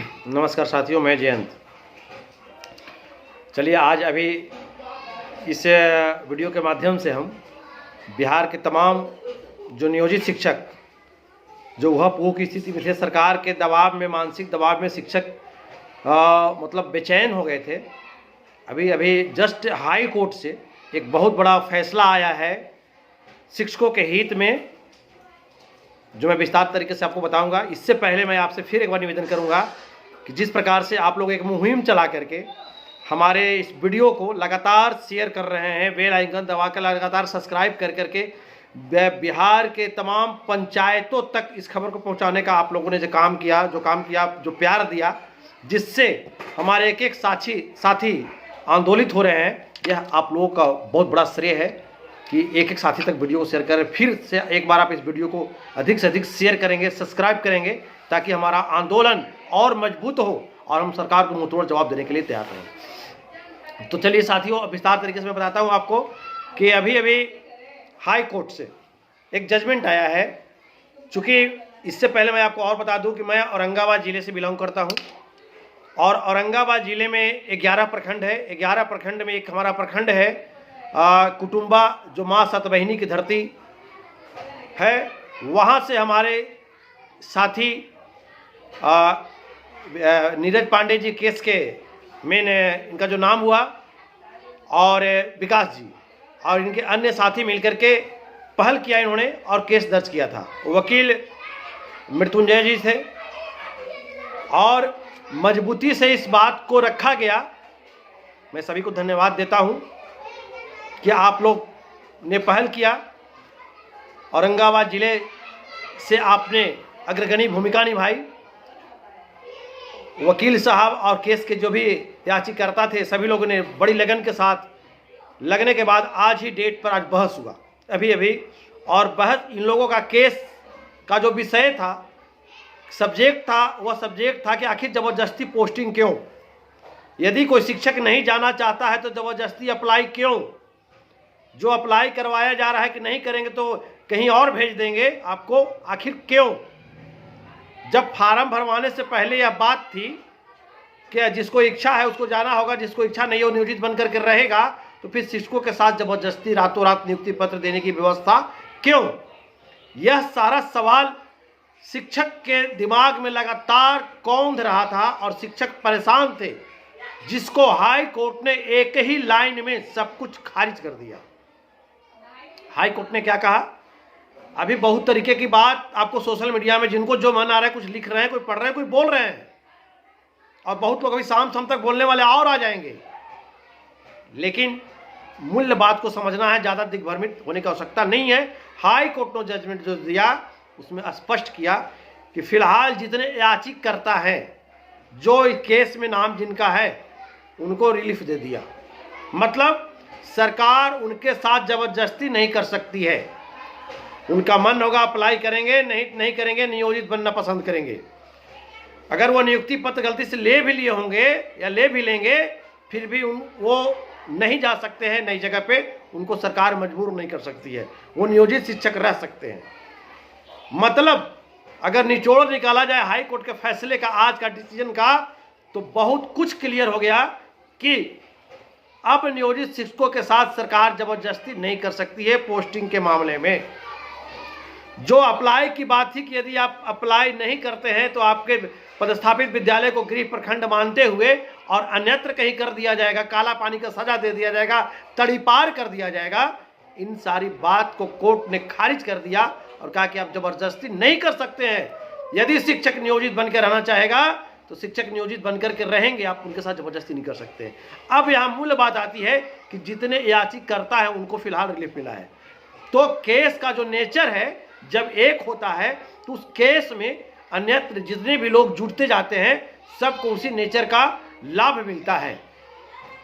नमस्कार साथियों, मैं जयंत। चलिए आज अभी इस वीडियो के माध्यम से हम बिहार के तमाम जो नियोजित शिक्षक जो वह पूह की स्थिति में थे, सरकार के दबाव में, मानसिक दबाव में शिक्षक मतलब बेचैन हो गए थे। अभी जस्ट हाई कोर्ट से एक बहुत बड़ा फैसला आया है शिक्षकों के हित में, जो मैं विस्तार तरीके से आपको बताऊंगा। इससे पहले मैं आपसे फिर एक बार निवेदन करूंगा कि जिस प्रकार से आप लोग एक मुहिम चला करके हमारे इस वीडियो को लगातार शेयर कर रहे हैं, बेल आइकन दबा कर लगातार सब्सक्राइब कर करके बिहार के तमाम पंचायतों तक इस खबर को पहुंचाने का आप लोगों ने जो काम किया, जो प्यार दिया, जिससे हमारे एक एक साथी आंदोलित हो रहे हैं, यह आप लोगों का बहुत बड़ा श्रेय है कि एक एक साथी तक वीडियो को शेयर करें। फिर से एक बार आप इस वीडियो को अधिक से अधिक शेयर करेंगे, सब्सक्राइब करेंगे, ताकि हमारा आंदोलन और मजबूत हो और हम सरकार को मुंहतोड़ जवाब देने के लिए तैयार रहें। तो चलिए साथियों, विस्तार तरीके से मैं बताता हूं आपको कि अभी हाई कोर्ट से एक जजमेंट आया है। चूँकि इससे पहले मैं आपको और बता दूं कि मैं औरंगाबाद ज़िले से बिलोंग करता हूँ और औरंगाबाद ज़िले में 11 प्रखंड है। 11 प्रखंड में एक हमारा प्रखंड है कुटुंबा, जो माँ सतबहिनी की धरती है। वहाँ से हमारे साथी नीरज पांडे जी केस के मेन इनका जो नाम हुआ, और विकास जी और इनके अन्य साथी मिलकर के पहल किया इन्होंने और केस दर्ज किया था। वकील मृत्युंजय जी थे और मजबूती से इस बात को रखा गया। मैं सभी को धन्यवाद देता हूं कि आप लोग ने पहल किया। औरंगाबाद जिले से आपने अग्रगणी भूमिका निभाई। वकील साहब और केस के जो भी याचिकाकर्ता थे, सभी लोगों ने बड़ी लगन के साथ लगने के बाद आज ही डेट पर आज बहस हुआ अभी और बहस इन लोगों का केस का जो विषय था, सब्जेक्ट था, वह सब्जेक्ट था कि आखिर ज़बरदस्ती पोस्टिंग क्यों। यदि कोई शिक्षक नहीं जाना चाहता है तो ज़बरदस्ती अप्लाई क्यों। जो अप्लाई करवाया जा रहा है कि नहीं करेंगे तो कहीं और भेज देंगे आपको, आखिर क्यों। जब फार्म भरवाने से पहले यह बात थी कि जिसको इच्छा है उसको जाना होगा, जिसको इच्छा नहीं हो नियोजित बनकर के रहेगा, तो फिर शिक्षकों के साथ ज़बरदस्ती रातों रात नियुक्ति पत्र देने की व्यवस्था क्यों। यह सारा सवाल शिक्षक के दिमाग में लगातार कौंध रहा था और शिक्षक परेशान थे, जिसको हाई कोर्ट ने एक ही लाइन में सब कुछ खारिज कर दिया। हाई कोर्ट ने क्या कहा, अभी बहुत तरीके की बात आपको सोशल मीडिया में जिनको जो मन आ रहा है कुछ लिख रहे हैं, कोई पढ़ रहे हैं, कोई बोल रहे हैं, और बहुत लोग अभी शाम तक बोलने वाले और आ जाएंगे। लेकिन मूल्य बात को समझना है, ज़्यादा दिग्भ्रमित होने की आवश्यकता नहीं है। हाई कोर्ट ने जजमेंट जो दिया उसमें स्पष्ट किया कि फिलहाल जितने याचिकाकर्ता हैं, जो इस केस में नाम जिनका है, उनको रिलीफ दे दिया। मतलब सरकार उनके साथ ज़बरदस्ती नहीं कर सकती है। उनका मन होगा अप्लाई करेंगे, नहीं करेंगे, नियोजित बनना पसंद करेंगे। अगर वो नियुक्ति पत्र गलती से ले भी लिए होंगे या ले भी लेंगे, फिर भी वो नहीं जा सकते हैं नई जगह पे, उनको सरकार मजबूर नहीं कर सकती है, वो नियोजित शिक्षक रह सकते हैं। मतलब अगर निचोड़ निकाला जाए हाई कोर्ट के फैसले का, आज का डिसीजन का, तो बहुत कुछ क्लियर हो गया कि अब नियोजित शिक्षकों के साथ सरकार जबरदस्ती नहीं कर सकती है पोस्टिंग के मामले में। जो अप्लाई की बात थी कि यदि आप अप्लाई नहीं करते हैं तो आपके पदस्थापित विद्यालय को गृह प्रखंड मानते हुए और अन्यत्र कहीं कर दिया जाएगा, काला पानी का सजा दे दिया जाएगा, तड़ीपार कर दिया जाएगा। इन सारी बात को कोर्ट ने खारिज कर दिया और कहा कि आप जबरदस्ती नहीं कर सकते हैं। यदि शिक्षक नियोजित बनकर रहना चाहेगा तो शिक्षक नियोजित बनकर के रहेंगे, आप उनके साथ जबरदस्ती नहीं कर सकते हैं। अब यहाँ मूल बात आती है कि जितने याचिकाकर्ता है उनको फिलहाल रिलीफ मिला है। तो केस का जो नेचर है, जब एक होता है तो उस केस में अन्यत्र जितने भी लोग जुड़ते जाते हैं, सबको उसी नेचर का लाभ मिलता है।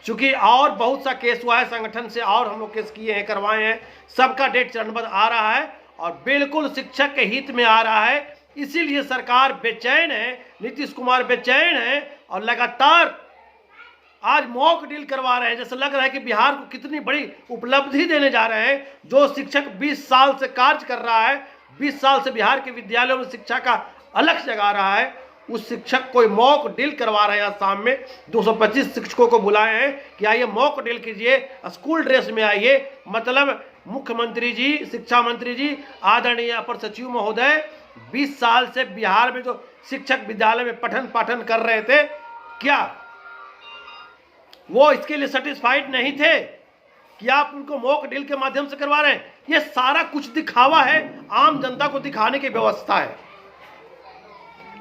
चूँकि और बहुत सा केस हुआ है संगठन से, और हम लोग केस किए हैं, करवाए हैं, सबका डेट चरणबद्ध आ रहा है और बिल्कुल शिक्षक के हित में आ रहा है। इसीलिए सरकार बेचैन है, नीतीश कुमार बेचैन है और लगातार आज मॉक ड्रिल करवा रहे हैं। जैसे लग रहा है कि बिहार को कितनी बड़ी उपलब्धि देने जा रहे हैं। जो शिक्षक 20 साल से कार्य कर रहा है, 20 साल से बिहार के विद्यालयों में शिक्षा का अलख जगा रहा है, उस शिक्षक को मॉक ड्रिल करवा रहे हैं। आसाम में 225 शिक्षकों को बुलाए हैं कि आइए मॉक ड्रिल कीजिए, स्कूल ड्रेस में आइए। मतलब मुख्यमंत्री जी, शिक्षा मंत्री जी, आदरणीय अपर सचिव महोदय 20 साल से बिहार में जो शिक्षक विद्यालय में पठन पाठन कर रहे थे, क्या वो इसके लिए सेटिस्फाइड नहीं थे कि आप उनको मॉक ड्रिल के माध्यम से करवा रहे हैं? ये सारा कुछ दिखावा है, आम जनता को दिखाने की व्यवस्था है।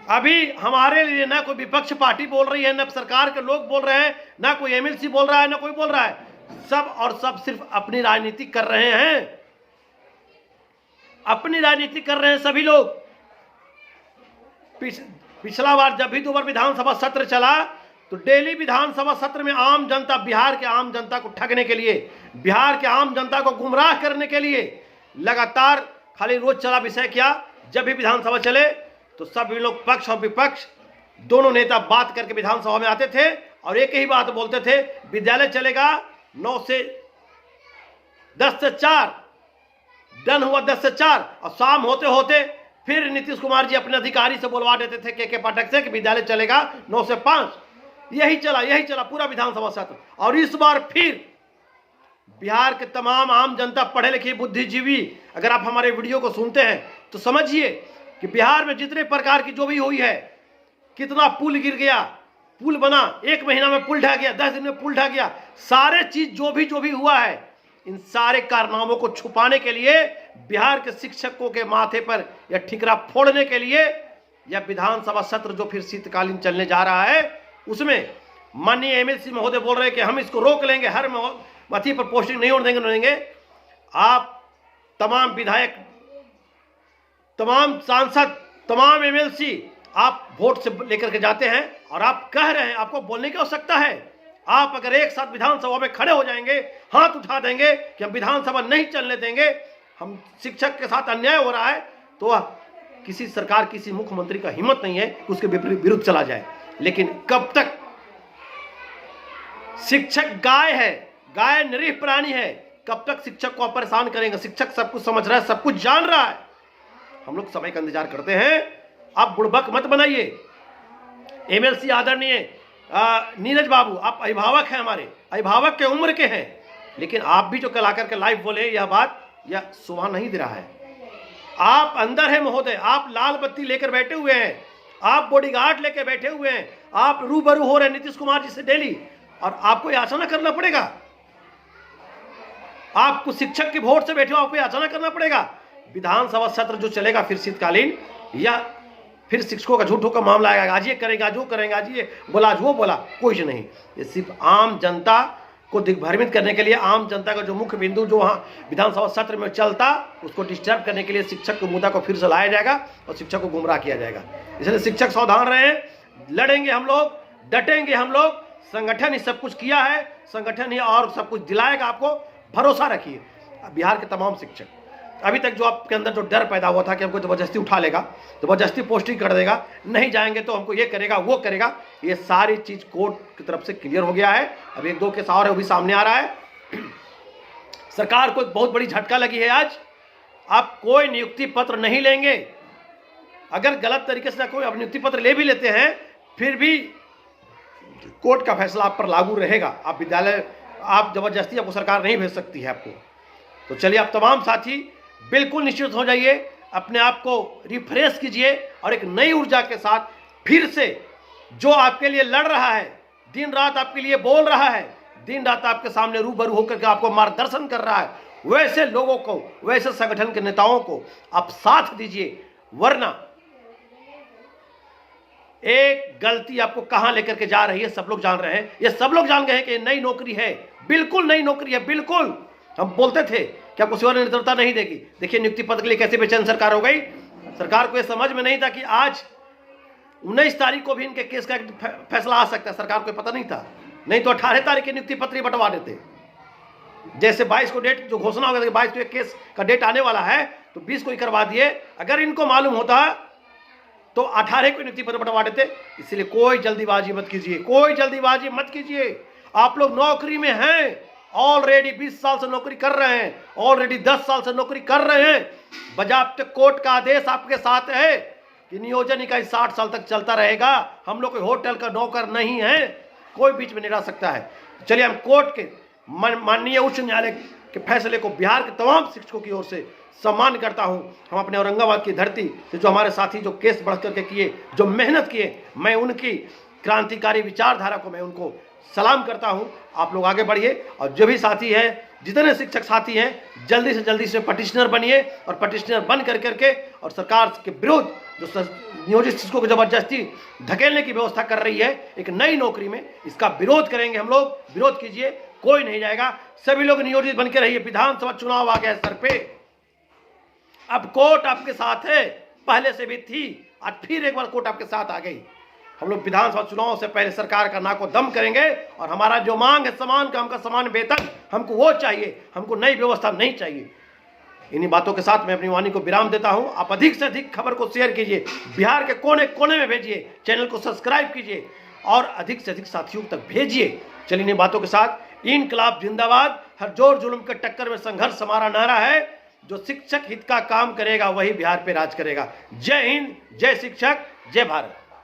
अभी हमारे लिए ना कोई विपक्ष पार्टी बोल रही है, ना सरकार के लोग बोल रहे हैं, ना कोई एमएलसी बोल रहा है, ना कोई बोल रहा है। सब और सब सिर्फ अपनी राजनीति कर रहे हैं, अपनी राजनीति कर रहे हैं सभी लोग। पिछला बार जब भी 2 बार विधानसभा सत्र चला तो डेली विधानसभा सत्र में आम जनता, बिहार के आम जनता को ठगने के लिए, बिहार के आम जनता को गुमराह करने के लिए लगातार खाली रोज चला विषय क्या। जब भी विधानसभा चले तो सभी लोग पक्ष और विपक्ष दोनों नेता बात करके विधानसभा में आते थे और एक ही बात बोलते थे, विद्यालय चलेगा 9 से 10 से 4, डन हुआ 10 से 4, और शाम होते होते फिर नीतीश कुमार जी अपने अधिकारी से बोलवा देते थे के पाठक से कि विद्यालय चलेगा 9 से 5। यही चला पूरा विधानसभा सत्र। और इस बार फिर बिहार के तमाम आम जनता, पढ़े लिखे बुद्धिजीवी, अगर आप हमारे वीडियो को सुनते हैं तो समझिए कि बिहार में जितने प्रकार की जो भी हुई है, कितना पुल गिर गया, पुल बना, 1 महीना में पुल ढह गया, 10 दिन में पुल ढह गया, सारे चीज जो भी हुआ है, इन सारे कारनामों को छुपाने के लिए, बिहार के शिक्षकों के माथे पर यह ठिकरा फोड़ने के लिए, यह विधानसभा सत्र जो फिर शीतकालीन चलने जा रहा है, उसमें माननीय एमएलसी महोदय बोल रहे हैं कि हम इसको रोक लेंगे, हर मथी पर पोस्टिंग नहीं होने देंगे। आप तमाम विधायक, तमाम सांसद, तमाम एमएलसी आप वोट से लेकर के जाते हैं और आप कह रहे हैं, आपको बोलने की आवश्यकता है। आप अगर एक साथ विधानसभा में खड़े हो जाएंगे, हाथ उठा देंगे कि हम विधानसभा नहीं चलने देंगे, हम शिक्षक के साथ अन्याय हो रहा है, तो किसी सरकार, किसी मुख्यमंत्री का हिम्मत नहीं है कि उसके विरुद्ध चला जाए। लेकिन कब तक? शिक्षक गाय है, गाय निरीह प्राणी है, कब तक शिक्षक को परेशान करेंगे? शिक्षक सब कुछ समझ रहा है, सब कुछ जान रहा है। हम लोग समय का इंतजार करते हैं, आप बुड़बक मत बनाइए। एमएलसी आदरणीय नीरज बाबू, आप अभिभावक हैं, हमारे अभिभावक के उम्र के हैं, लेकिन आप भी जो कल आकर के लाइव बोले, यह बात यह शोभा नहीं दे रहा है। आप अंदर हैं महोदय, आप लाल बत्ती लेकर बैठे हुए हैं, आप बॉडीगार्ड लेकर बैठे हुए हैं, आप रूबरू हो रहे हैं नीतीश कुमार जी से डेली, और आपको याचना करना पड़ेगा। आपको शिक्षक के वोट से बैठे हो, आपको याचना करना पड़ेगा। विधानसभा सत्र जो चलेगा फिर शीतकालीन, या फिर शिक्षकों का झूठों का मामला आएगा, आज ये करेंगे, आज वो करेंगे, आज ये बोला, आज वो बोला, कुछ नहीं। ये सिर्फ आम जनता को दिग्भ्रमित करने के लिए, आम जनता का जो मुख्य बिंदु जो वहाँ विधानसभा सत्र में चलता, उसको डिस्टर्ब करने के लिए शिक्षक के मुद्दा को फिर से लाया जाएगा और शिक्षक को गुमराह किया जाएगा। इसलिए शिक्षक सावधान रहे, लड़ेंगे हम लोग, डटेंगे हम लोग। संगठन ही सब कुछ किया है, संगठन ही और सब कुछ दिलाएगा, आपको भरोसा रखिए। बिहार के तमाम शिक्षक, अभी तक जो आपके अंदर जो डर पैदा हुआ था कि हमको जबरदस्ती उठा लेगा, जबरदस्ती पोस्टिंग कर देगा, नहीं जाएंगे तो हमको ये करेगा, वो करेगा, ये सारी चीज कोर्ट की तरफ से क्लियर हो गया है। अब 1-2 केस और है, वो भी सामने आ रहा है। सरकार को एक बहुत बड़ी झटका लगी है आज। आप कोई नियुक्ति पत्र नहीं लेंगे, अगर गलत तरीके से कोई अब नियुक्ति पत्र ले भी लेते हैं, फिर भी कोर्ट का फैसला आप पर लागू रहेगा। आप विद्यालय, आप जबरदस्ती आपको सरकार नहीं भेज सकती है आपको। तो चलिए, आप तमाम साथी बिल्कुल निश्चित हो जाइए, अपने आप को रिफ्रेश कीजिए और एक नई ऊर्जा के साथ फिर से जो आपके लिए लड़ रहा है, दिन रात आपके लिए बोल रहा है, दिन रात आपके सामने रूबरू होकर के आपको मार्गदर्शन कर रहा है, वैसे लोगों को, वैसे संगठन के नेताओं को आप साथ दीजिए। वरना एक गलती आपको कहां लेकर के जा रही है सब लोग जान रहे हैं। ये सब लोग जान गए हैं कि नई नौकरी है, बिल्कुल नई नौकरी है। बिल्कुल हम बोलते थे कि आपको सेवा निरंतरता नहीं देगी, देखिए नियुक्ति पत्र के लिए कैसे बेचैन सरकार हो गई। सरकार को यह समझ में नहीं था कि आज 19 तारीख को भी इनके केस का फैसला आ सकता है, सरकार को पता नहीं था। नहीं तो 18 तारीख की नियुक्ति पत्र बंटवा देते। जैसे 22 को डेट जो घोषणा हो गया, 22 को केस का डेट आने वाला है, तो 20 को ही करवा दिए। अगर इनको मालूम होता तो 18 को नियुक्ति पत्र बंटवा देते। इसलिए कोई जल्दीबाजी मत कीजिए, कोई जल्दीबाजी मत कीजिए। आप लोग नौकरी में हैं, ऑलरेडी 20 साल से नौकरी कर रहे हैं, ऑलरेडी 10 साल से नौकरी कर रहे हैं। बजाब्ते कोर्ट का आदेश आपके साथ है, कि नियोजन इकाई 60 साल तक चलता रहेगा, हम लोग कोई होटल का नौकर नहीं है, कोई बीच में नहीं रह सकता है। चलिए हम कोर्ट के माननीय उच्च न्यायालय के फैसले को बिहार के तमाम शिक्षकों की ओर से सम्मान करता हूं। हम अपने औरंगाबाद की धरती से जो हमारे साथी जो केस बढ़ करके किए, जो मेहनत किए, मैं उनकी क्रांतिकारी विचारधारा को मैं उनको सलाम करता हूं। आप लोग आगे बढ़िए और जो भी साथी हैं, जितने शिक्षक साथी हैं, जल्दी से पटिशनर बनिए और पटिशनर बन करके और सरकार के विरोध जो नियोजित शिक्षकों को जबरदस्ती धकेलने की व्यवस्था कर रही है एक नई नौकरी में, इसका विरोध करेंगे हम लोग। विरोध कीजिए, कोई नहीं जाएगा, सभी लोग नियोजित बन के रहिए। विधानसभा चुनाव आ गया सर पे, अब कोर्ट आपके साथ है, पहले से भी थी, आज फिर एक बार कोर्ट आपके साथ आ गई। हम लोग विधानसभा चुनाव से पहले सरकार का नाको दम करेंगे और हमारा जो मांग है समान काम का समान वेतन, हमको वो चाहिए, हमको नई व्यवस्था नहीं चाहिए। इन्हीं बातों के साथ मैं अपनी वाणी को विराम देता हूं। आप अधिक से अधिक खबर को शेयर कीजिए, बिहार के कोने कोने में भेजिए, चैनल को सब्सक्राइब कीजिए और अधिक से अधिक साथियों तक भेजिए। चलिए इन्हीं बातों के साथ इनकलाब जिंदाबाद, हर जोर जुल्म के टक्कर में संघर्ष हमारा नारा है। जो शिक्षक हित का काम करेगा वही बिहार पे राज करेगा। जय हिंद, जय शिक्षक, जय भारत।